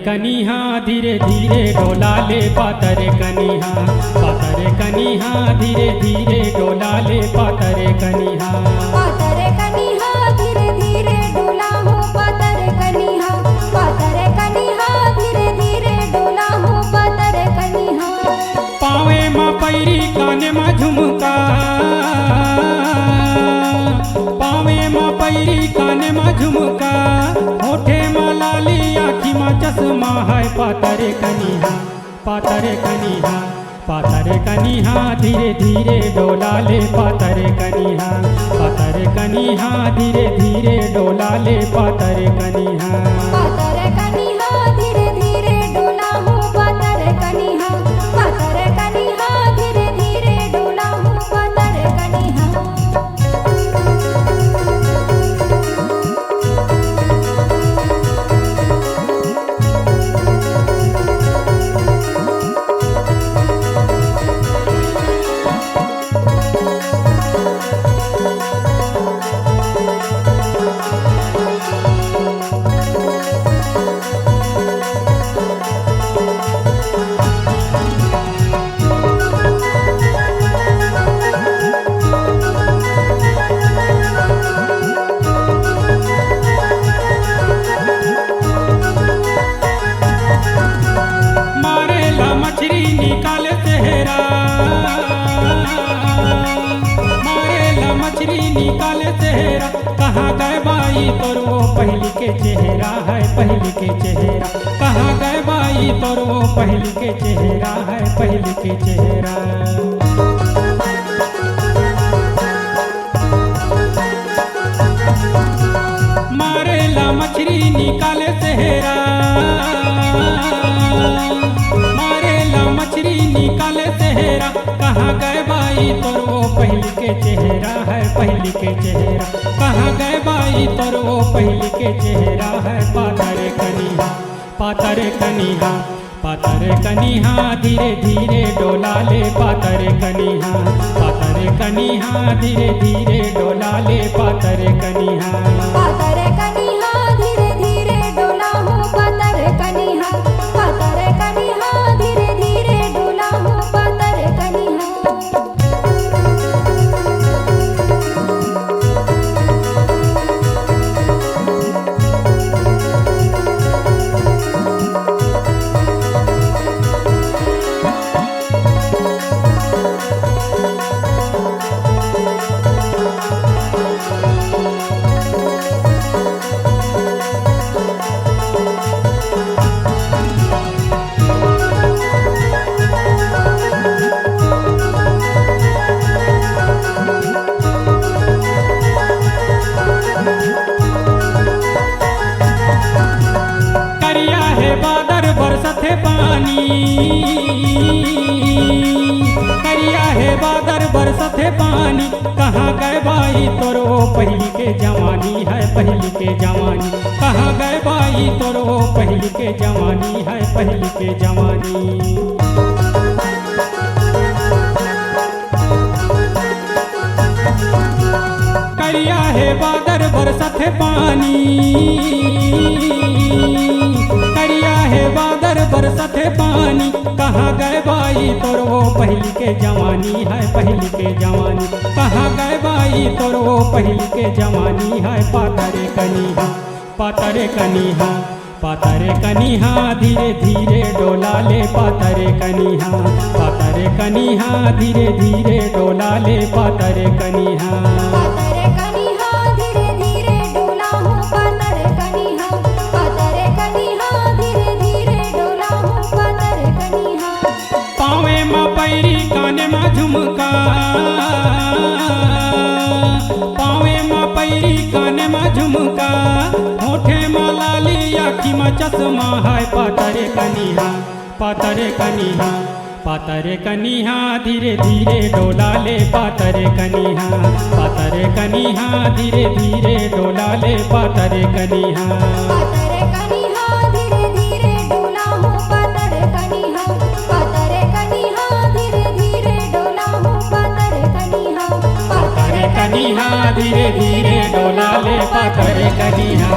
कनिहा धीरे धीरे डोला ले पातर कनिहा, पातर कनिहा धीरे धीरे डोला ले पातर कनिहा। पातर कनिहा धीरे धीरे डोला हो पातर कनिहा, पातर कनिहा धीरे धीरे डोला हो पातर कनिहा। पावे माँ पैरी काने माँ झुमका, पावे माँ पैरी काने माँ झुमका, होठे माँ लाली आँखी माँ चश्मा है पातर कनिहा, पातर कनिहा, पातर कनिहा धीरे धीरे डोला ले पातर कनिहा, पातर कनिहा धीरे धीरे डोला ले पातर कनिहा। पातर कनिहा धीरे धीरे डोला हो पातर कनिहा, पातर कनिहा धीरे धीरे डोला हो पातर कनिहा। निकाले चेहरा कहाँ गए बाई तोर वो पहली के चेहरा है, पहली के चेहरा कहाँ गए बाई तोर वो पहली के चेहरा है, पहली के चेहरा। मारेला मछली निकाले चेहरा, मारेला मछली निकाले चेहरा कहाँ गए बाई तोर वो पहली के चेहरा है, पहली के चेहरा कहाँ गए बाई तोर वो पहली के चेहरा है। पातर कनिहा, पातर कनिहा, पातर कनिहा धीरे धीरे डोला ले पातर कनिहा, पातर कनिहा धीरे धीरे डोला ले पातर कनिहा। पातर कनिहा धीरे धीरे डोला हो पातर कनिहा, पातर कनिहा धीरे धीरे डोला हो पातर कनिहा। बरसते पानी, करिया है बादर बरसते पानी, कहाँ गए बाई तोर वो पहली के जवानी है, पहली के जवानी कहाँ गए बाई तोर वो पहली के जवानी है, पहली के जवानी। करिया है बादर बरसते पानी, करिया है बादर बरसते पानी, कहाँ गए बाई तोर वो पहली के जवानी है, पहली के जवानी कहाँ गए बाई तोर वो पहली के जवानी है। पातर कनिहा, पातर कनिहा, पातर कनिहा धीरे धीरे डोला ले पातर कनिहा, पातर कनिहा धीरे धीरे डोला ले पातर कनिहा। पातर कनिहा धीरे धीरे डोला हो पातर कनिहा, पातर कनिहा धीरे धीरे डोला हो पातर कनिहा। पावे माँ पैरी काने माँ झुमका, पावे माँ पैरी काने माँ झुमका, होठे माँ लाली आँखी माँ चश्मा है। पातर कनिहा, पातर कनिहा, पातर कनिहा धीरे धीरे डोला ले पातर कनिहा, पातर कनिहा धीरे धीरे डोला ले पातर कनिहा। पातर कनिहा धीरे धीरे डोला हो पातर कनिहा, पातर कनिहा धीरे धीरे डोला हो पातर कनिहा। पातर कनिहा धीरे धीरे डोला ले पातर कनिहा।